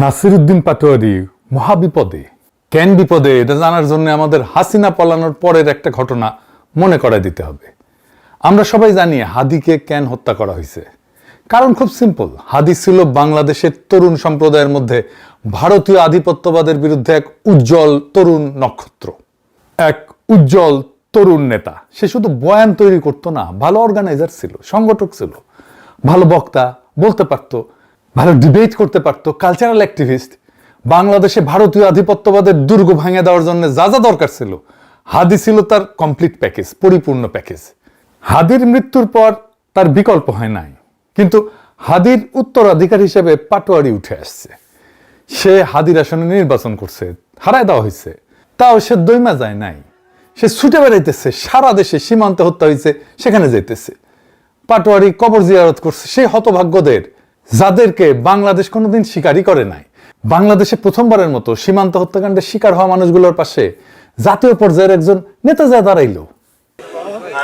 নাসিরউদ্দিন পাটোয়ারি মহাবিপদে। কেন বিপদে এটা জানার জন্য আমাদের হাসিনা পলানোর পরের একটা ঘটনা মনে করায় দিতে হবে। আমরা সবাই জানি হাদিকে কেন হত্যা করা হয়েছে। কারণ খুব সিম্পল, হাদি ছিল বাংলাদেশের তরুণ সম্প্রদায়ের মধ্যে ভারতীয় আধিপত্যবাদের বিরুদ্ধে এক উজ্জ্বল তরুণ নক্ষত্র, এক উজ্জ্বল তরুণ নেতা। সে শুধু বয়ান তৈরি করতো না, ভালো অর্গানাইজার ছিল, সংগঠক ছিল, ভালো বক্তা, বলতে পারতো, ভালো ডিবেট করতে পারতো, কালচারাল অ্যাক্টিভিস্ট। বাংলাদেশে ভারতীয় আধিপত্যবাদের দুর্গ ভাঙে দেওয়ার জন্য যা যা দরকার ছিল, হাদি ছিল তার কমপ্লিট প্যাকেজ, পরিপূর্ণ প্যাকেজ। হাদির মৃত্যুর পর তার বিকল্প হয় নাই, কিন্তু হাদির উত্তরাধিকার হিসেবে পাটোয়ারি উঠে আসছে। সে হাদির আসনে নির্বাচন করছে, হারায় দেওয়া হয়েছে, তাও সে দৈমা যায় নাই। সে ছুটে বেড়াইতেছে, সারা দেশে সীমান্তে হত্যা হয়েছে সেখানে যাইতেছে। পাটোয়ারি কবর জিয়ারত করছে সেই হতভাগ্যদের, যাদেরকে বাংলাদেশ কোনোদিন স্বীকারই করে নাই। বাংলাদেশে প্রথমবারের মতো সীমান্ত হত্যাকাণ্ডের শিকার হওয়া মানুষগুলোর পাশে জাতীয় পর্যায়ের একজন নেতা যা দাঁড়াইলো।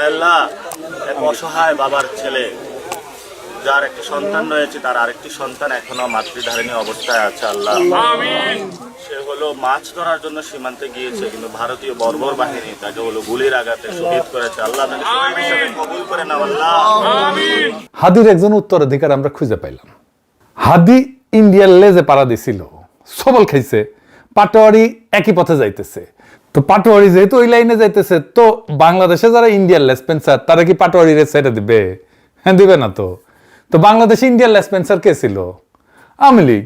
আল্লাহ, এক অসহায় বাবার ছেলে, যার একটি সন্তান রয়েছে, তার আরেকটি সন্তান এখনো মাতৃধারিণী অবস্থায় আছে। আল্লাহ, সে হলো মাছ ধরার জন্য সীমান্তে গিয়েছে, কিন্তু ভারতীয় বর্বর বাহিনী তাকে হলো গুলির আঘাতে শহীদ করেছে। আল্লাহ তাকে শহীদ হিসেবে কবুল করে নাও। আল্লাহ, হাদির একজন উত্তরাধিকার আমরা খুঁজে পাইলাম। হাদি ইন্ডিয়ার লেজে পাড়া দিছিল, সবল খাইছে। পাটোয়ারি একই পথে যাইতেছে। তো পাটোয়ারি যেহেতু ওই লাইনে যাইতেছে, তো বাংলাদেশে যারা ইন্ডিয়ার লেসপেন্সার তারা কি পাটোয়ারিরে ছেড়ে দিবে? হ্যাঁ, দিবে না। তো বাংলাদেশে ইন্ডিয়ার লেসপেন্সার কে ছিল? আওয়ামী লীগ।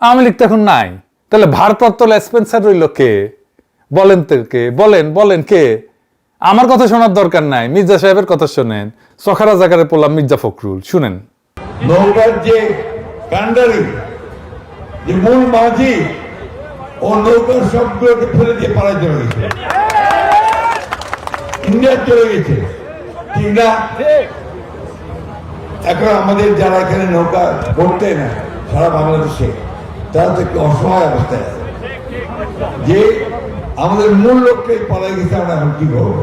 আওয়ামী লীগ তো এখন নাই, তাহলে ভারপ্রাপ্ত লেসপেন্সার রইল কে? বলেন তো কে? বলেন কে? আমার কথা শোনার দরকার নাই, মির্জা সাহেবের কথা শোনেন। সখারা জাকারে পড়লাম মির্জা ফখরুল, শুনেন। নৌকার যে কান্ডারি, যে মূল মাঝি, ও নৌকার সবগুলোকে ফেলে দিয়ে পাড়ায় চলে গেছে, ইন্ডিয়া চলে গেছে, ঠিক না? এখন আমাদের যারা এখানে নৌকা পড়তে না সারা বাংলাদেশে, তারা তো একটু অসহায় অবস্থায় আছে, যে আমাদের মূল লক্ষ্যে পালাই গেছে, আমরা এখন কি করবো?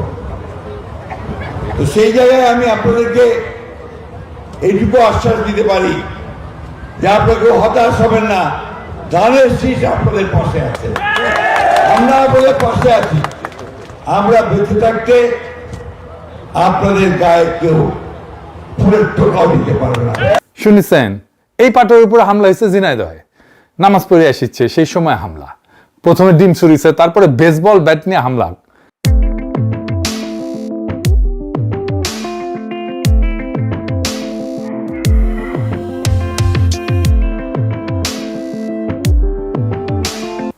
তো সেই জায়গায় আমি আপনাদেরকে এইটুকু আশ্বাস দিতে পারি যে আপনাকে হতাশ হবেন না, ধানের শীষ আপনাদের পাশে আছে, আমরা আপনাদের পাশে আছি। আমরা বেঁচে থাকতে আপনাদের গায়ে কেউ ফুলের টোকাও দিতে পারবে না। শুনেছেন, এই পাটোয়ারির উপরে হামলা হয়েছে ঝিনাইদহে। নামাজ পড়ে আসছে সেই সময় হামলা। প্রথমে ডিম ছুরিছে, তারপরে বেসবল ব্যাট নিয়ে হামলা।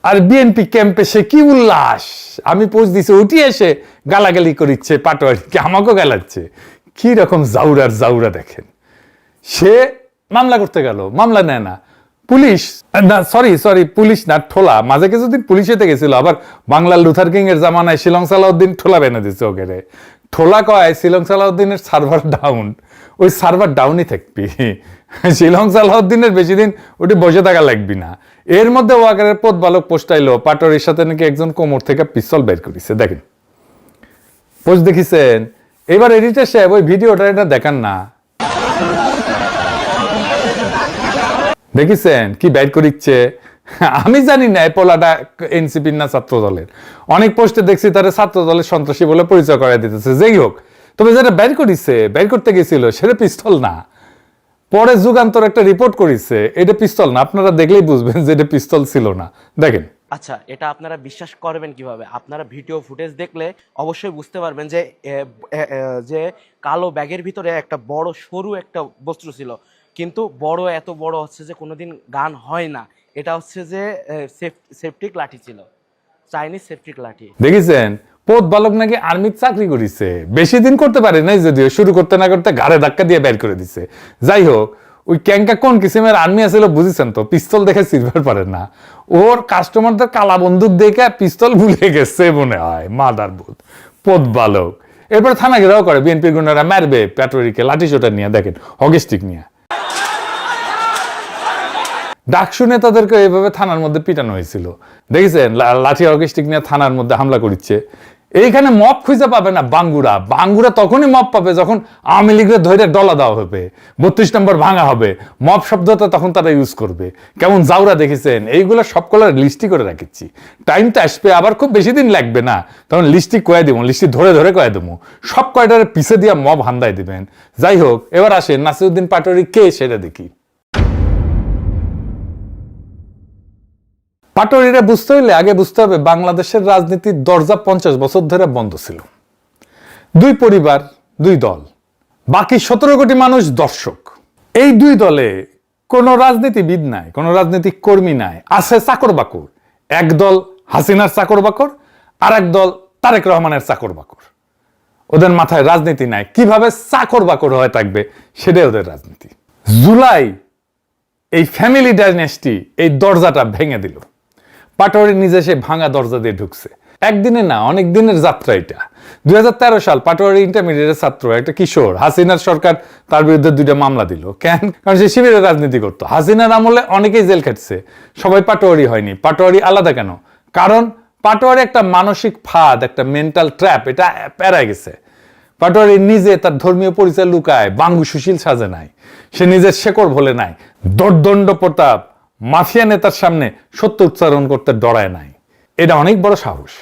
আর বিএনপি ক্যাম্পে সে কি উল্লাস! আমি পোস্ট দিছি, উঠি এসে গালাগালি করিচ্ছে পাটোয়ারিকে, আমাকেও গালাচ্ছে। কি রকম জাউরা দেখেন। সে মামলা করতে গেল, মামলা নেয় না। পুলিশ না, সরি পুলিশ না, ঠোলা। মাঝে কিছুদিন পুলিশেতে গেছিল, আবার বাংলার লুথার কিং এর জামানায় শিলং সালাউদ্দিন ঠোলা বেনে দিচ্ছে ওকে। ঠোলা কয় শিলং সালাউদ্দিনের সার্ভার ডাউন, ওই সার্ভার ডাউনই থাকবি। শিলং সালাউদ্দিনের বেশি দিন ওটি বসে থাকা লাগবি না। এর মধ্যে ওয়াকারের পথ বালক পোস্টাইলো পাটোয়ারির সাথে নাকি একজন কোমর থেকে পিস্তল বের করেছে। দেখেন পোস্ট দেখিছেন? এবার এডিটর সাহেব ওই ভিডিওটা এটা দেখান না, দেখিছেন কি বের করিচ্ছে? আমি জানি না এই পোলাটা এনসিপির না ছাত্র দলের। অনেক পোস্টে দেখছি তারা ছাত্র দলের সন্ত্রাসী বলে পরিচয় করাই দিতেছে। যেই হোক, তবে যেটা বের করিছে, বের করতে গেছিল সেটা পিস্তল না। পরে যুগান্তর একটা রিপোর্ট করিছে এটা পিস্তল না। আপনারা দেখলেই বুঝবেন যে এটা পিস্তল ছিল না। দেখেন। আচ্ছা, এটা আপনারা বিশ্বাস করবেন কিভাবে? আপনারা ভিডিও ফুটেজ দেখলে অবশ্যই বুঝতে পারবেন যে যে কালো ব্যাগের ভিতরে একটা বড় সরু একটা বস্তু ছিল, কিন্তু এত বড় হচ্ছে যে কোনোদিন গান হয় না। এটা হচ্ছে যে সেফটিক লাঠি ছিল, চাইনিজ সেফটিক লাঠি। দেখেছেন, পথ বালক নাকি আর্মির চাকরি করিছে, বেশি দিন করতে পারে নাই, যদিও শুরু করতে না করতে ঘাড়ে ধাক্কা দিয়ে বের করে দিছে। যাই হোক, ওই ক্যাঙ্কা কোন কিসিমের আর্মি আছিল বুঝেছেন তো? পিস্তল দেখে সিলভার পারে না। ওর কাস্টমারদের কালা বন্দুক দেখে পিস্তল ভুলে গেছে মনে হয়। মাদার বোধ পথ বালক। এরপর থানা ঘেরাও করে, বিএনপির গুন্ডারা মারবে পাটোয়ারিকে লাঠি সোটা নিয়ে, দেখেন হকিস্টিক নিয়ে। ডাকসু নেতাদেরকে এইভাবে থানার মধ্যে পিটানো হয়েছিল, দেখেছেন? লাঠি হকিস্টিক নিয়ে থানার মধ্যে হামলা করছে। এইখানে মব খুঁজে পাবে না বাঙ্গুরা। বাঙ্গুরা তখনই মব পাবে যখন আওয়ামী লীগের ধরে ডলা দেওয়া হবে, 32 নম্বর ভাঙা হবে, মব শব্দটা তখন তারা ইউজ করবে। কেমন জাউরা দেখেছেন? এইগুলো সবগুলোর লিস্টি করে রাখেছি। টাইমটা আসবে, আবার খুব বেশি দিন লাগবে না, তখন লিস্টি কয়ে দেবো, লিস্টি ধরে ধরে কয়ে দেবো, সব কয়টার পিছে দিয়ে মব হান্দায় দিবেন। যাই হোক, এবার আসেন নাসিরউদ্দিন পাটোয়ারি কে সেটা দেখি। পাটোয়ারিরা বুঝতে হইলে আগে বুঝতে হবে বাংলাদেশের রাজনীতির দরজা 50 বছর ধরে বন্ধ ছিল। দুই পরিবার, দুই দল, বাকি 17 কোটি মানুষ দর্শক। এই দুই দলে কোনো রাজনীতিবিদ নাই, কোনো রাজনৈতিক কর্মী নাই, আছে চাকর বাকর। এক দল হাসিনার চাকর বাকর, আর এক দল তারেক রহমানের চাকর বাকর। ওদের মাথায় রাজনীতি নাই, কিভাবে চাকর বাকর হয়ে থাকবে সেটাই ওদের রাজনীতি। জুলাই এই ফ্যামিলি ডাইনেস্টি এই দরজাটা ভেঙে দিল। পাটোয়ারি নিজে সে ভাঙা দরজা দিয়ে ঢুকছে। একদিনে না, অনেক দিনের যাত্রা এটা। 2013 সাল পাটোয়ারি ইন্টারমিডিয়েটের ছাত্র, একটা কিশোর, হাসিনার সরকার তার বিরুদ্ধে 2টা মামলা দিল। কেন? কারণ সে শিবিরের রাজনীতি করতো। হাসিনার আমলে অনেকেই জেল খাটছে, সবাই পাটোয়ারি হয়নি। পাটোয়ারি আলাদা কেন? কারণ পাটোয়ারি একটা মানসিক ফাঁদ, একটা মেন্টাল ট্র্যাপ, এটা পেরায় গেছে। পাটোয়ারি নিজে তার ধর্মীয় পরিচয় লুকায়, বাঙ্গু সুশীল সাজে নাই, সে নিজের শেকড় ভোলে নাই, দর্দণ্ড প্রতাপ মাফিয়া নেতার সামনে সত্য উচ্চারণ করতে ডরায় নাই। এটা অনেক বড় সাহস।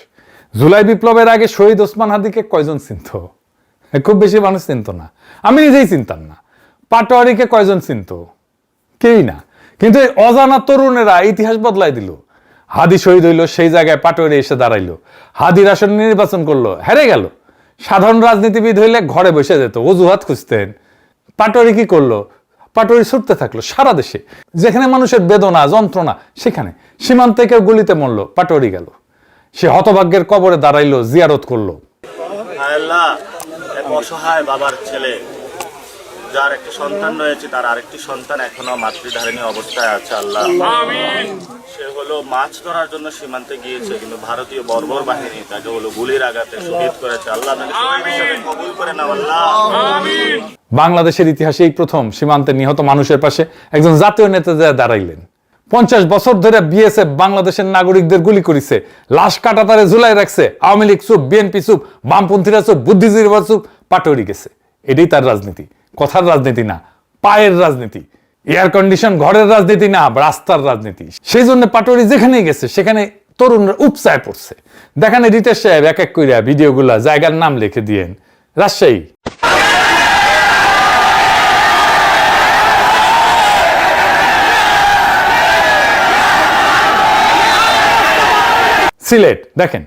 জুলাই বিপ্লবের আগে শহীদ ওসমান হাদিকে কয়জন চিনত? খুব বেশি মানুষ চিনত না, আমি নিজেই চিনতাম না। পাটোয়ারিকে কয়জন চিনত? কেউই না। কিন্তু এই অজানা তরুণেরা ইতিহাস বদলাই দিল। হাদি শহীদ হইল, সেই জায়গায় পাটোয়ারি এসে দাঁড়াইলো। হাদির আসন নির্বাচন করলো, হেরে গেল। সাধারণ রাজনীতিবিদ হইলে ঘরে বসে যেত, অজুহাত খুঁজতেন। পাটোয়ারি কি করলো? পাটোয়ারি ছুটতে থাকলো সারা দেশে, যেখানে মানুষের বেদনা যন্ত্রণা, সেখানে। সীমান্তে কেউ গুলিতে মরলো, পাটোয়ারি গেল। সে হতভাগ্যের কবরে দাঁড়াইলো, জিয়ারত করলো। আল্লাহ, এক অসহায় বাবার ছেলে, যার একটি সন্তান রয়েছে, তার আরেকটি সন্তান এখনো মাতৃধারিণী অবস্থায় আছে। আল্লাহ, সে হলো মাছ ধরার জন্য সীমান্তে গিয়েছে, কিন্তু ভারতীয় বর্বর বাহিনী তাকে হলো গুলির আঘাতে শহীদ করেছে। আল্লাহ তাকে শহীদ হিসেবে কবুল করে নাও। আল্লাহ, বাংলাদেশের ইতিহাসে এই প্রথম সীমান্তে নিহত মানুষের পাশে একজন জাতীয় নেতা দাঁড়াইলেন। 50 বছর ধরে বিএসএফ বাংলাদেশের নাগরিকদের গুলি করেছে, লাশ কাটাতারে ঝুলাই রাখছে। আওয়ামী লীগ চুপ, বিএনপি চুপ, বামপন্থীরা চুপ, বুদ্ধিজীবীরা চুপ, পাটোয়ারি গেছে। এটাই তার রাজনীতি। কথার রাজনীতি না, পায়ের রাজনীতি। এয়ার কন্ডিশন ঘরের রাজনীতি না, রাস্তার রাজনীতি। সেই জন্য পাটোয়ারি যেখানেই গেছে সেখানে তরুণরা উপচায় পড়ছে। দেখেন রিতেশ সাহেব এক এক কইরা ভিডিওগুলা জায়গার নাম লিখে দিয়েন। রাজশাহী, সিলেট, দেখেন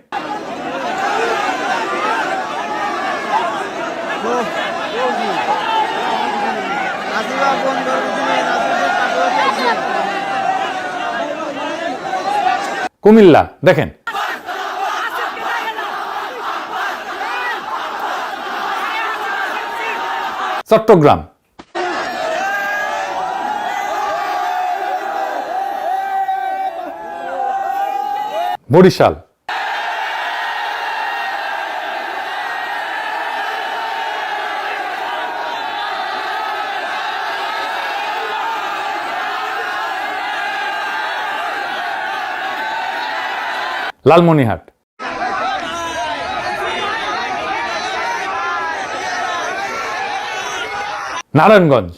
কুমিল্লা, দেখেন চট্টগ্রাম, বরিশাল, লালমনিরহাট, নারায়ণগঞ্জ,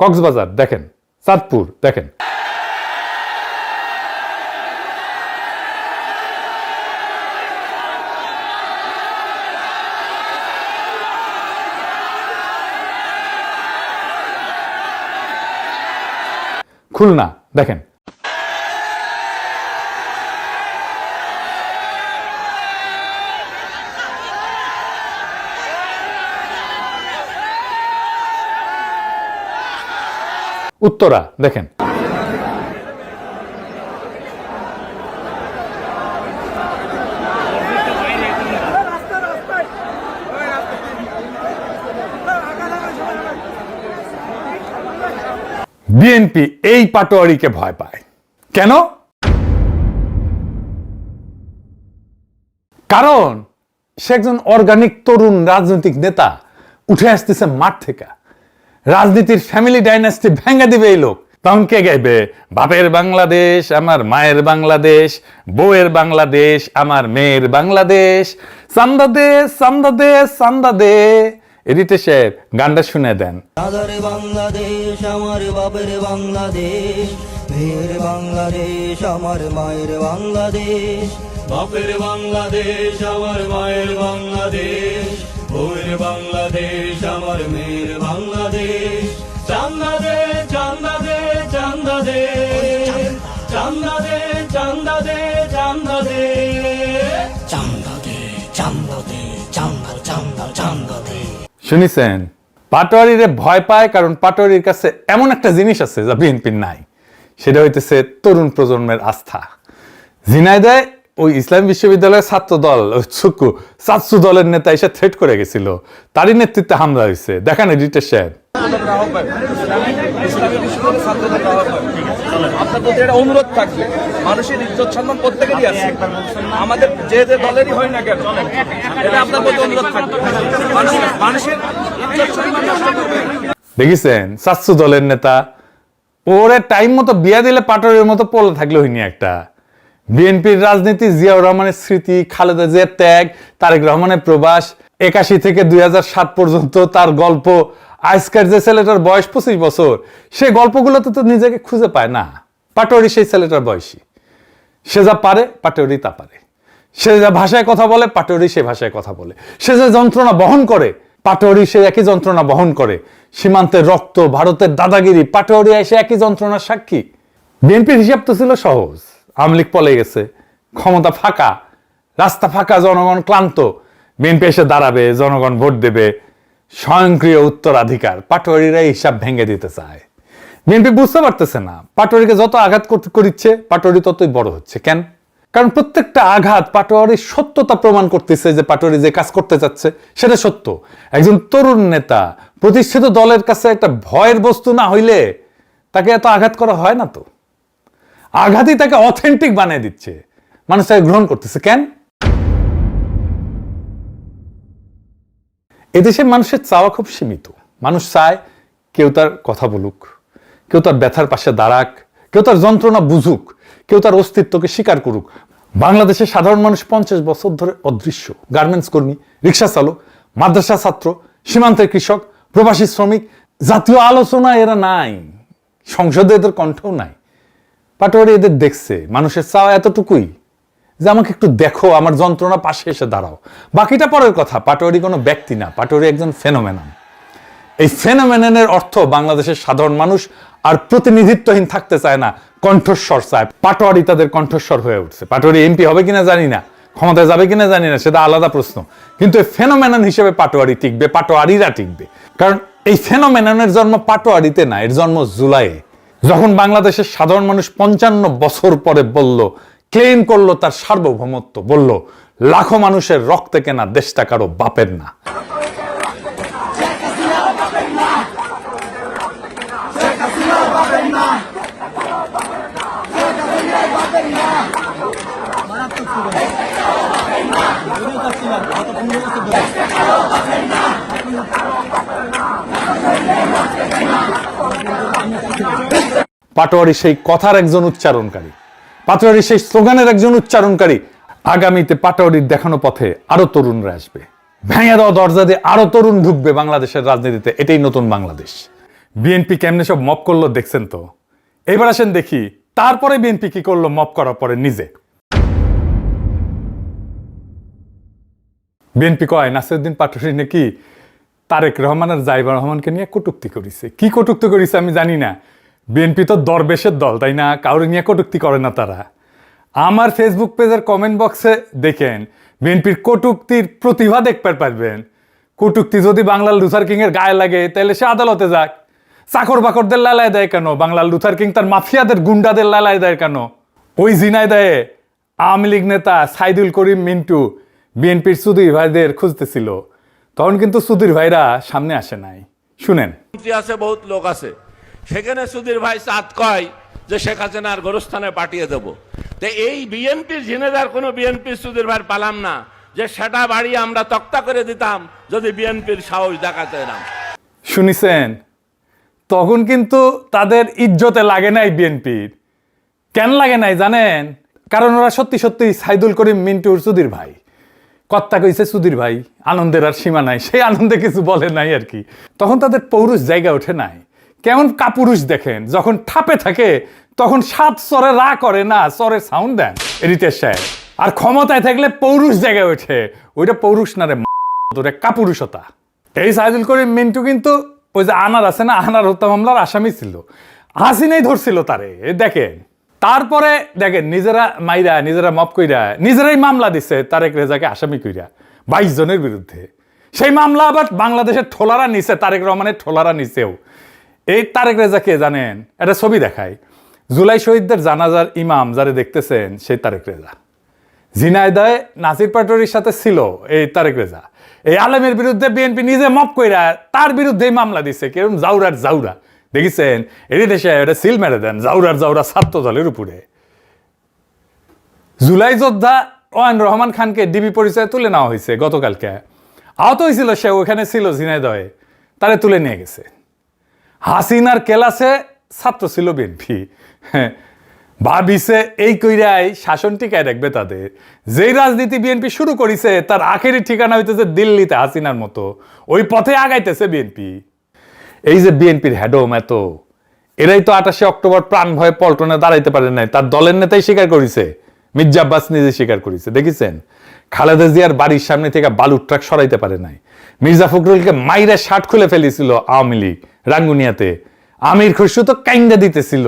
কক্সবাজার, দেখেন চাঁদপুর, দেখেন খুলনা, দেখেন উত্তরা, দেখেন বিএনপি এই পাটোয়ারিকে ভয় পায়। কেন? কারণ সে একজন অর্গানিক তরুণ রাজনৈতিক নেতা, উঠে আসতেছে মাঠ থেকে। রাজনীতির ফ্যামিলি ডাইনাস্টি ভেঙে দিবে এই লোক। তখন কে গাইবে? বাপের বাংলাদেশ আমার মায়ের বাংলাদেশ, বউয়ের বাংলাদেশ আমার মেয়ের বাংলাদেশ, চান্দা দে চান্দা দে চান্দা দে। এডিটে সাহেব গানটা শুনে দেন। দাদার বাংলাদেশ আমার বাপের বাংলাদেশ, মেয়ের বাংলাদেশ আমার মায়ের বাংলাদেশ, বাপের বাংলাদেশ আমার মায়ের বাংলাদেশ, বউয়ের বাংলাদেশ আমার মেয়ের বাংলাদেশ। চান্দা দে চান্দা দে চান্দা দে চান্দা দে চান্দা দে চান্দা দে চান্দা দে চান্দা দে চান্দা চান্দা চান্দা দে। শুনিছেন? পাটোয়ারিরে ভয় পায় কারণ পাটোয়ারির কাছে এমন একটা জিনিস আছে যা বিএনপির নাই, সেটা হইতেছে তরুণ প্রজন্মের আস্থা। ঝিনাইদহে ওই ইসলাম বিশ্ববিদ্যালয়ের ছাত্র দল ছাত্র দলের নেতা এসে থ্রেট করে গেছিল, তারই নেতৃত্বে হামলা হয়েছে। দেখেন এডিটর সাহেব। আপনার প্রতি একটা অনুরোধ থাকবে, মানুষের ইজ্জত সম্মান প্রত্যেকেরই আছে, আমাদের যে যে দলেরই হয় না কেন, এটা আপনার প্রতি অনুরোধ থাকবে। মানুষের ইজ্জত সম্মান নষ্ট করবে। দেখেছেন ছাত্র দলের নেতা, ওরে টাইম মতো বিয়া দিলে পাটোয়ারির মতো পড়ে থাকলে হইনি একটা। বিএনপির রাজনীতি, জিয়াউর রহমানের স্মৃতি, খালেদা জিয়ার ত্যাগ, তারেক রহমানের প্রবাস, 81 থেকে 2007 পর্যন্ত তার গল্প। আজকের যে ছেলেটার বয়স 25 বছর, সে গল্পগুলোতে তো নিজেকে খুঁজে পায় না। পাটোয়ারি সেই ছেলেটার বয়সী, সে যা পারে পাটোয়ারি তা পারে, সে যা ভাষায় কথা বলে পাটোয়ারি সে ভাষায় কথা বলে, সে যে যন্ত্রণা বহন করে পাটোয়ারি সে একই যন্ত্রণা বহন করে। সীমান্তের রক্ত, ভারতের দাদাগিরি, পাটোয়ারি এসে একই যন্ত্রণার সাক্ষী। বিএনপির হিসাব তো ছিল সহজ, আওয়ামী লীগ পলে গেছে, ক্ষমতা ফাঁকা, রাস্তা ফাঁকা, জনগণ ক্লান্ত, বিএনপি এসে দাঁড়াবে, জনগণ ভোট দেবে, স্বয়ংক্রিয় উত্তরাধিকার। পাটোয়ারিরা হিসাব ভেঙে দিতে চায়। বিএনপি বুঝতে পারতেছে না, পাটোয়ারিকে যত আঘাত করিচ্ছে পাটোয়ারি ততই বড় হচ্ছে। কেন? কারণ প্রত্যেকটা আঘাত পাটোয়ারির সত্যতা প্রমাণ করতেছে যে পাটোয়ারি যে কাজ করতে চাচ্ছে সেটা সত্য। একজন তরুণ নেতা প্রতিষ্ঠিত দলের কাছে একটা ভয়ের বস্তু না হইলে তাকে এত আঘাত করা হয় না। তো আঘাতই তাকে অথেন্টিক বানিয়ে দিচ্ছে, মানুষ তাকে গ্রহণ করতেছে। কেন? এদেশে মানুষের চাওয়া খুব সীমিত। মানুষ চায় কেউ তার কথা বলুক, কেউ তার ব্যথার পাশে দাঁড়াক, কেউ তার যন্ত্রণা বুঝুক, কেউ তার অস্তিত্বকে স্বীকার করুক। বাংলাদেশের সাধারণ মানুষ 50 বছর ধরে অদৃশ্য। গার্মেন্টস কর্মী, রিক্সা চালক, মাদ্রাসা ছাত্র, সীমান্তের কৃষক, প্রবাসী শ্রমিক, জাতীয় আলোচনা এরা নাই, সংসদে এদের কণ্ঠও নাই। পাটোয়ারি এদের দেখছে। মানুষের চাওয়া এতটুকুই যে আমাকে একটু দেখো, আমার যন্ত্রণা পাশে এসে দাঁড়াও। বাকিটা পরের কথা। পাটোয়ারি কোনো ব্যক্তি না, পাটোয়ারি একজন ফেনোমেনন। এই ফেনোমেননের অর্থ বাংলাদেশের সাধারণ মানুষ আর প্রতিনিধিত্বহীন থাকতে চায় না, কণ্ঠস্বর চায়। পাটোয়ারি তাদের কণ্ঠস্বর হয়ে উঠছে। পাটোয়ারি এমপি হবে কিনা জানি না, ক্ষমতায় যাবে কিনা জানি না, সেটা আলাদা প্রশ্ন, কিন্তু এই ফেনোমেনন হিসেবে পাটোয়ারি টিকবে, পাটোয়ারিরা টিকবে। কারণ এই ফেনোমেননের জন্ম পাটোয়ারিতে না, এর জন্ম জুলাইয়ে, যখন বাংলাদেশের সাধারণ মানুষ 55 বছর পরে বলল, ক্লেম করলো তার সার্বভৌমত্ব, বলল লাখো মানুষের রক্তে কেনা দেশটা কারো বাপের না। পাটোয়ারি সেই কথার একজন উচ্চারণকারী, পাটোয়ারি সেই স্লোগানের একজন উচ্চারণকারী। আগামীতে পাটোয়ারির দেখানো পথে আরো তরুণরা আসবে, ভেঙে দেওয়া দরজা দিয়ে আরো তরুণ ঢুকবে বাংলাদেশের রাজনীতিতে। এটাই নতুন বাংলাদেশ। বিএনপি কেমনে সব মপ করলো দেখছেন তো। এবার আসেন দেখি তারপরে বিএনপি কি করলো মপ করার পরে নিজে। বিএনপি কয় নাসিরউদ্দিন পাটোয়ারি নাকি তারেক রহমান আর জাইবা রহমানকে নিয়ে কটূক্তি করেছে। কি কটূক্তি করেছে আমি জানি না। বিএনপি তো দরবেশের দল, তাই না? কাউরে নিয়ে কটূক্তি করে না তারা। আমার ফেসবুক পেজের কমেন্ট বক্সে দেখেন, বিএনপির কটূক্তির প্রতিভা দেখতে পারবেন। কটূক্তি যদি বাংলার লুথার কিং এর গায়ে লাগে তাহলে সে আদালতে যাক। চাকর বাকরদের লালায় দেয় কেন? বাংলার লুথার কিং তার মাফিয়াদের গুন্ডাদের লালায় দেয় কেন? ওই ঝিনাইদহে আওয়ামী লীগ নেতা সাইদুল করিম মিন্টু বিএনপির সুধীর ভাইদের খুঁজতেছিল, তখন কিন্তু সুধীর ভাইরা সামনে আসে নাই। শুনেন। আছে বহুত লোক আছে, সেখানে সুধীর ভাই চাঁদ কয় যে শেখ হাসিনার গোরস্থানে পাঠিয়ে দেবো। তো এই বিএনপির ঝিনেদার কোনো বিএনপির সুধীর ভাই পালাম না, যে সেটা বাড়িয়ে আমরা তক্তা করে দিতাম যদি বিএনপির সাহস দেখাতে না। শুনিছেন, তখন কিন্তু তাদের ইজ্জতে লাগে নাই বিএনপির। কেন লাগে নাই জানেন? কারণ ওরা সত্যি সত্যি সাইদুল করিম মিন্টুর সুধীর ভাই। কর্তা কইছে সুধীর ভাই, আনন্দের আর সীমা নাই, সেই আনন্দে কিছু বলে নাই আর কি। তখন তাদের পৌরুষ জায়গা ওঠে নাই। কেমন কাপুরুষ দেখেন, যখন ঠাপে থাকে তখন 7 চরে রা করে না, চরের সাউন্ড দেন রিতেশ সাহেব। আর ক্ষমতায় থাকলে পৌরুষ জায়গায় ওঠে, ওইটা পৌরুষ না রে, ওটা কাপুরুষতা। এই সাইদুল করিম মিন্টু কিন্তু ওই যে আনার আছে না, আনার হত্যা মামলার আসামি ছিল, হাসিনাই ধরছিল তারে। দেখেন, তারপরে দেখেন নিজেরা মাইরা, নিজেরা মপ কইরা, নিজেরাই মামলা দিচ্ছে তারেক রেজাকে আসামি কইরা 22 জনের বিরুদ্ধে। সেই মামলা আবার বাংলাদেশের ঠোলারা নিছে, তারেক রহমানের ঠোলারা নিছেও। এই তারেক রেজাকে জানেন, একটা ছবি দেখায়, জুলাই শহীদদের জানাজার ইমাম যারে দেখতেছেন সেই তারেক রেজা। ঝিনাইদহে নাসির পাটোয়ারির সাথে ছিল এই তারেক রেজা। এই আলেমের বিরুদ্ধে বিএনপি নিজে মপ কইরা তার বিরুদ্ধেই মামলা দিচ্ছে। কেরম জাউরার জাউরা দেখেছেন, এটি দেশে এটা সিল মেরে দেন জাউরার জাউরা ছাত্র দলের উপরে। জুলাই যোদ্ধা ওয়ান রহমান খানকে ডিবি পরিচয়ে তুলে নেওয়া হয়েছে গতকালকে। আহত হয়েছিল সে, ওখানে ছিল ঝিনাইদহে, তারে তুলে নিয়ে গেছে। হাসিনার কেলাসে ছাত্র ছিল বিএনপি। ভাবিছে এই কইরাই শাসন টিকায় রাখবে তাদের। যেই রাজনীতি বিএনপি শুরু করেছে তার আখেরি ঠিকানা হইতেছে দিল্লিতে হাসিনার মতো, ওই পথে আগাইতেছে বিএনপি। এই যে বিএনপির হেডম এত, এরাই তো 28 অক্টোবর প্রাণ ভয়ে পল্টনে দাঁড়াইতে পারে নাই, তার দলের নেতাই স্বীকার করেছে, মির্জা আব্বাস নিজে স্বীকার করেছে। দেখেছেন, খালেদা জিয়ার বাড়ির সামনে থেকে বালুর ট্রাক সরাইতে পারে নাই। মির্জা ফখরুলকে মাইরে শার্ট খুলে ফেলেছিল আওয়ামী লীগ রাঙ্গুনিয়াতে, আমির খসরু তো কাইন্দা দিতেছিল।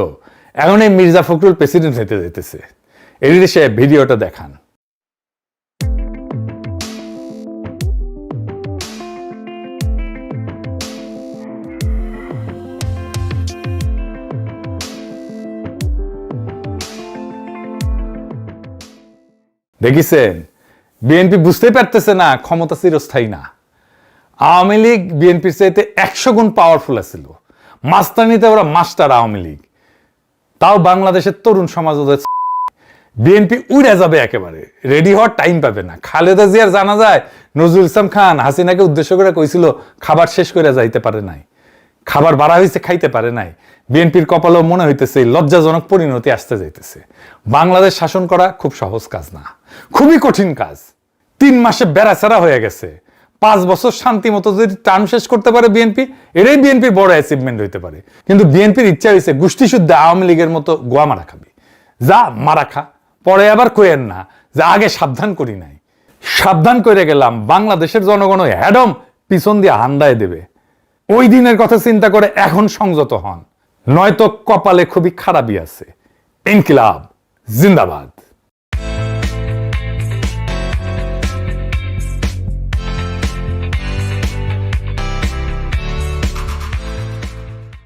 এখন এই মির্জা ফখরুল প্রেসিডেন্ট হইতে যেতেছে। এই সে ভিডিওটা দেখান। দেখিছেন, বিএনপি বুঝতেই পারতেছে না ক্ষমতা চিরস্থায়ী না। আওয়ামী লীগ বিএনপির চাইতে 100 গুণ পাওয়ারফুল ছিল। মাস্তানিতে ওরা মাস্টার আওয়ামী লীগ। তাও বাংলাদেশের তরুণ সমাজ ওদের বিএনপি উড়ে যাবে একেবারে, রেডি হওয়ার টাইম পাবে না। খালেদা জিয়ার জানা যায় নজরুল ইসলাম খান হাসিনাকে উদ্দেশ্য করে কইছিল খাবার শেষ করে যাইতে পারে নাই, খাবার বাড়া হয়েছে খাইতে পারে নাই। বিএনপির কপালেও মনে হইতেছে লজ্জাজনক পরিণতি আসতে যাইতেছে। বাংলাদেশ শাসন করা খুব সহজ কাজ না, খুবই কঠিন কাজ। 3 মাসে বেড়াচেরা হয়ে গেছে। 5 বছর শান্তি মতো যদি টার্ম শেষ করতে পারে বিএনপি, এটাই বিএনপির বড় অ্যাচিভমেন্ট হইতে পারে। কিন্তু বিএনপির ইচ্ছা হয়েছে গোষ্ঠী শুদ্ধ আওয়ামী লীগের মতো গোয়া মারা খাবি। যা মারা খা, পরে আবার কইেন না যে আগে সাবধান করি নাই। সাবধান করে গেলাম, বাংলাদেশের জনগণ হ্যাডম পিছন দিয়ে হান্দায় দেবে। ওই দিনের কথা চিন্তা করে এখন সংযত হন, নয়তো কপালে খুবই খারাপই আছে। ইনকিলাব জিন্দাবাদ।